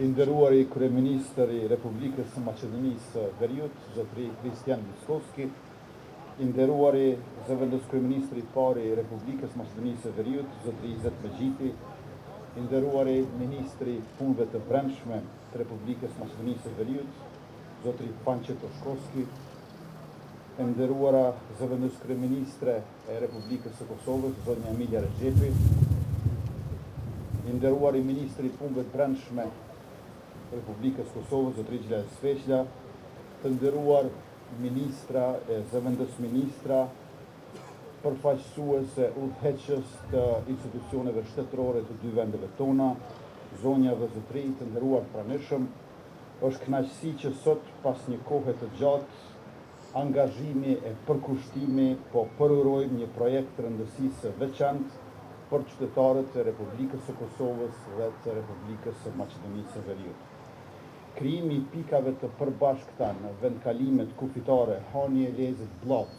Nderuari kryeministri i Republikës së Maqedonisë Veriut, zotëri Kristian Mickovski, nderuari zëvendës kryeministri i parë i Republikës së Maqedonisë Veriut, zotëri Izzet Megjiti, nderuari ministri i punëve të brendshme të Republikës së Maqedonisë Veriut, zotëri Pançe Toshkovski, nderuara zëvendës kryeministre e Republikës së Kosovës, zonja Emilia Rexhepi, nderuari ministri i punëve të brendshme Republikës Kosovës, zotëri Xhelal Sveqla, të nderuar ministra e zëvendës ministra, përfaqësuese udhëheqës të institucioneve shtetërore të dy vendeve tona, zonja dhe zotëri, të nderuar pranishëm, është kënaqësi që sot pas një kohe të gjatë angazhimi e përkushtimi po përurojmë një projekt rëndësisë veçantë për qytetarët e Republikës së Kosovës dhe të Republikës së Maqedonisë Veriut. Krijimi i pikave të përbashkëta në vendkalimet kufitare Hani Elezit Bllaz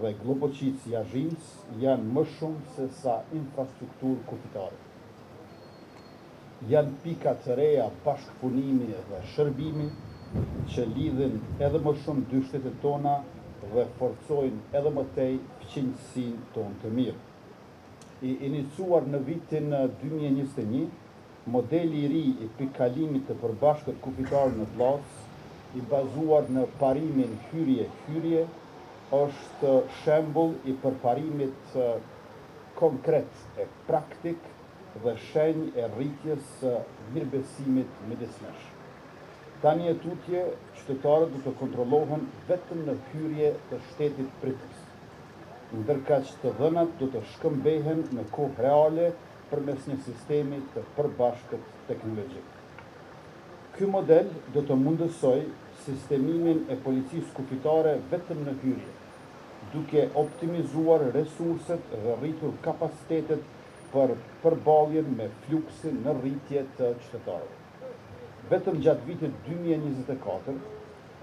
dhe Globoqic Yazhins janë më shumë se sa infrastrukturë kufitare. Janë pika të reja bashkëpunimi dhe shërbimi që lidhin edhe më shumë dy shtetet tona dhe forcojnë edhe më tej fqinjësinë tonë të mirë. I inicuar në vitin 2021, modeli i ri i pikkalimit të përbashkët kufitar në Bllaz, i bazuar në parimin hyrje-hyrje, është shembull i përparimit konkret e praktik dhe shenjë e rritjes së mirëbesimit midisnesh. Tani e tutje, qytetarët do të kontrollohen vetëm në hyrje të shtetit pritës, ndërkaq të dhënat do të shkëmbehen në kohë reale përmes një sistemi të përbashkët teknologjik. Ky model do të mundësoj sistemimin e policisë kufitare vetëm në hyrje, duke optimizuar resurset dhe rritur kapacitetet për përballjen me fluksin në rritje të qytetarëve. Vetëm gjatë vitit 2024,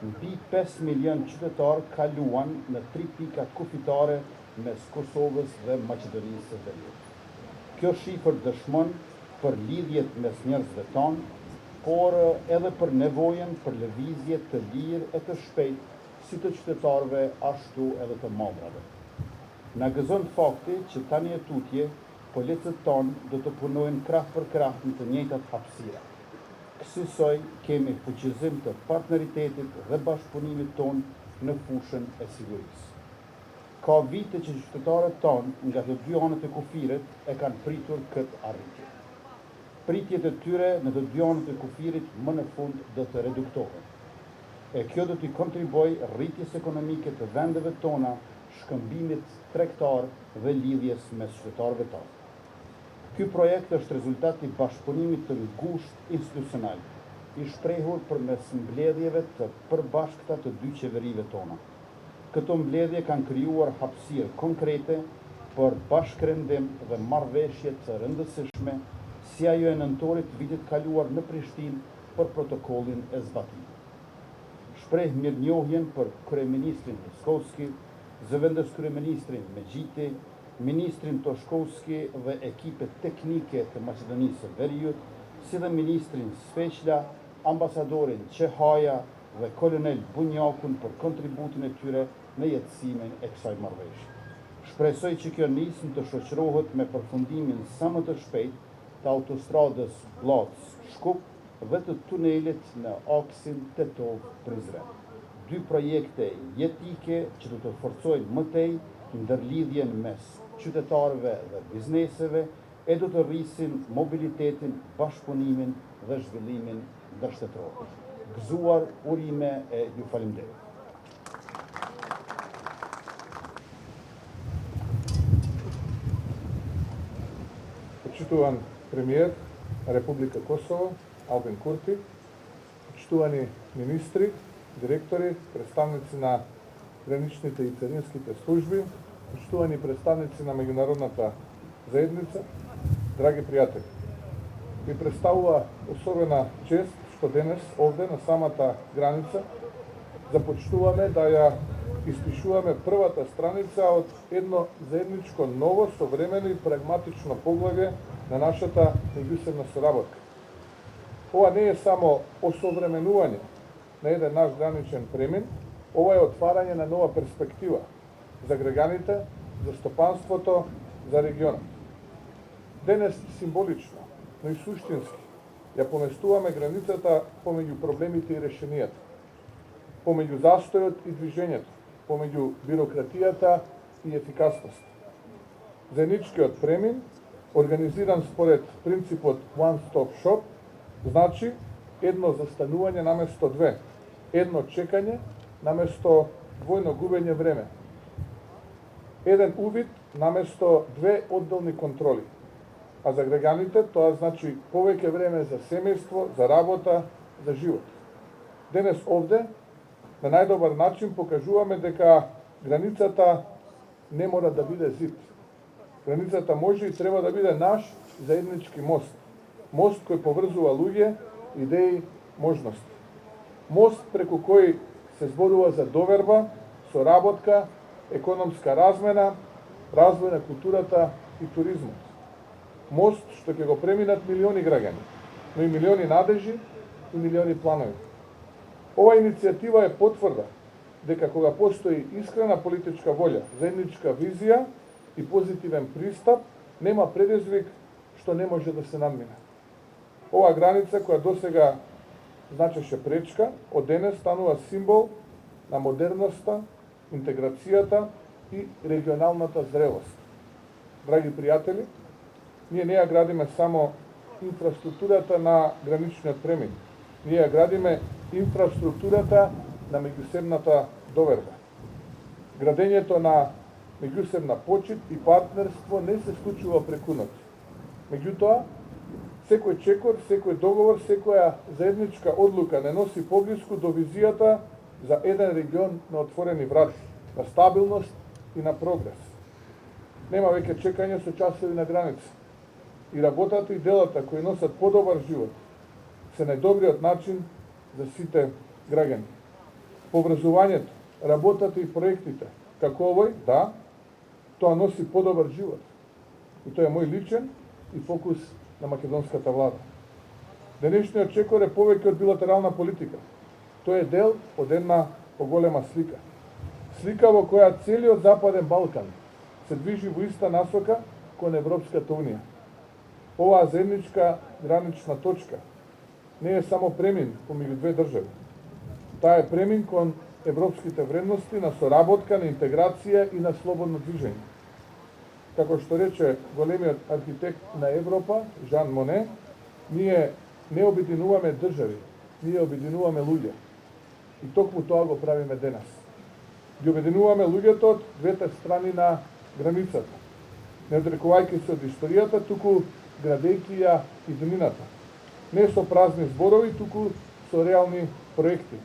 mbi 5 milion qytetarë kaluan në 3 pika kufitare mes Kosovës dhe Maqedonisë së Veriut. Kjo shifër dëshmon për lidhjet mes njerëzve tanë, por edhe për nevojën për lëvizje të lirë e të shpejtë si të qytetarëve ashtu edhe të motrave. Na gëzon fakti që tani e tutje policët tanë do të punojnë krah për krah në të njëjtat hapësira. Kësaj kemi fuqizim të partneritetit dhe bashkëpunimit tonë në fushën e sigurisë. Ka vite që qytetarët tanë nga të dy anët e kufirit e kanë pritur këtë arritje. Pritjet e tyre në të dy anët e kufirit më në fund do të reduktohen. E kjo do t'i kontribuojë rritjes ekonomike të vendeve tona, shkëmbimit tregtar dhe lidhjes mes qytetarëve tanë. Ky projekt është rezultati i bashkëpunimit të ngushtë institucional, i shprehur përmes mbledhjeve të përbashkëta të dy qeverive tona. Këto mbledhje kanë krijuar hapësirë konkrete për bashkërendim dhe marrëveshje të rëndësishme, si ajo e nëntorit vitit kaluar në Prishtinë për protokollin e zbatimit. Shpreh mirënjohjen për kryeministrin Mickovski, zëvendës kryeministrin Megjiti, ministrin Toshkovski dhe ekipet teknike të Maqedonisë së Veriut, si dhe ministrin Sveqla, ambasadorin Qehaja dhe kolonel Bunjakun për kontributin e tyre në jetësimin e kësaj marrëveshje. Shpresoj që kjo nismë të shoqërohet me përfundimin sa më të shpejt të autostradës Bllaz-Shkup dhe të tunelit në aksin Tetov-Prizren. Dy projekte jetike që do të forcojnë më tej ndërlidhjen mes qytetarëve dhe bizneseve e do të rrisin mobilitetin, bashkëpunimin dhe zhvillimin ndërshtetëror. Gëzuar, urime e ju falenderoj. Почитуван премиер Република Косово Албин Курти, почитувани министри, директори, представници на граничните и царинските служби, почитувани представници на меѓународната заедница, драги пријатели. Ви представува особена чест што денес овде на самата граница започнуваме да ја испишуваме првата страница од едно заедничко ново, современо и прагматично поглавје на нашата меѓусебна соработка. Ова не е само осовременување на еден наш граничен премин, ова е отварање на нова перспектива за граѓаните, за стопанството, за регионот. Денес символично, но и суштински, ја поместуваме границата помеѓу проблемите и решенијата, помеѓу застојот и движењето, помеѓу бирократијата и ефикасност. Заедничкиот премин, организиран според принципот One Stop Shop, значи едно застанување наместо две, едно чекање наместо двојно губење време, еден увид наместо две одделни контроли. А за граѓаните тоа значи повеќе време за семејство, за работа, за живот. Денес овде на најдобар начин покажуваме дека границата не мора да биде зид. Границата може и треба да биде наш заеднички мост. Мост кој поврзува луѓе, идеи, можности. Мост преку кој се зборува за доверба, соработка, економска размена, развој на културата и туризмот. Мост што ќе го преминат милиони граѓани, но и милиони надежи и милиони планови. Ова иницијатива е потврда дека кога постои искрена политичка волја, заедничка визија и позитивен пристап, нема предизвик што не може да се надмине. Оваа граница која досега значеше пречка, од денес станува символ на модерноста, интеграцијата и регионалната зрелост. Драги пријатели, ние не ја градиме само инфраструктурата на граничниот премин. Ние ја градиме инфраструктурата на меѓусебната доверба. Градењето на меѓусебна почит и партнерство не се случува преку ноќ. Меѓутоа, секој чекор, секој договор, секоја заедничка одлука не носи поблиску до визијата за еден регион на отворени врати, на стабилност и на прогрес. Нема веќе чекање со часови на граница. И работата и делата кои носат подобар живот се најдобриот начин за сите граѓани. Поврзувањето, работата и проектите, како овој, да, тоа носи подобар живот. И тоа е мој личен и фокус на македонската влада. Денешниот чекор е повеќе од билатерална политика. Тој е дел од една поголема слика. Слика во која целиот Западен Балкан се движи во иста насока кон Европската Унија. Оваа заедничка гранична точка не е само премин помеѓу две држави. Таа е премин кон европските вредности на соработка, на интеграција и на слободно движење. Како што рече големиот архитект на Европа, Жан Моне, ние не обединуваме држави, ние обединуваме луѓе. И токму тоа го правиме денес. Ги обединуваме луѓето од двете страни на границата, не одрекувајќи се од историјата, туку градејќи ја иднината. Не со празни зборови, туку со реални проекти.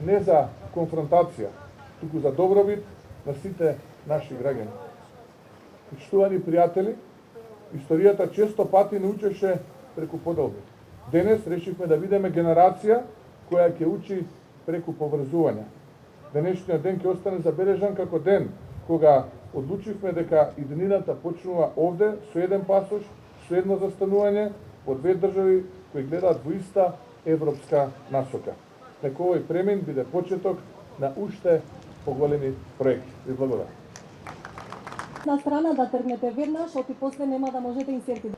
Не за конфронтација, туку за добробит на сите наши граѓани. Почитувани пријатели, историјата често пати не учеше преку поделби. Денес решивме да бидеме генерација која ќе учи преку поврзување. Денешниот ден ќе остане забележан како ден кога одлучивме дека иднината почнува овде со еден пасош, со едно застанување во две држави кои гледаат во иста европска насока. Нека овој премин биде почеток на уште поголеми проекти. Ви благодарам. На страна да тргнете веднаш, оти после нема да можете инсертите.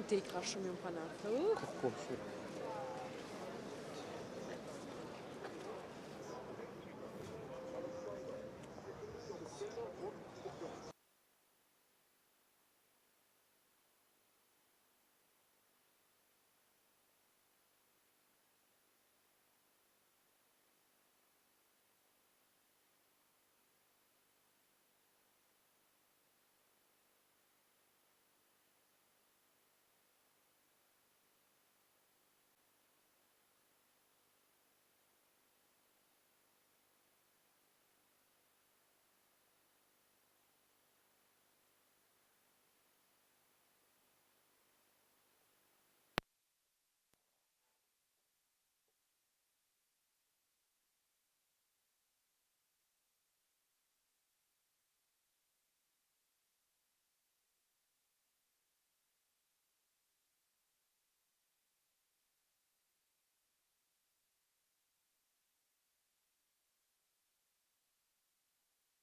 Intégration, mais on prend un feu.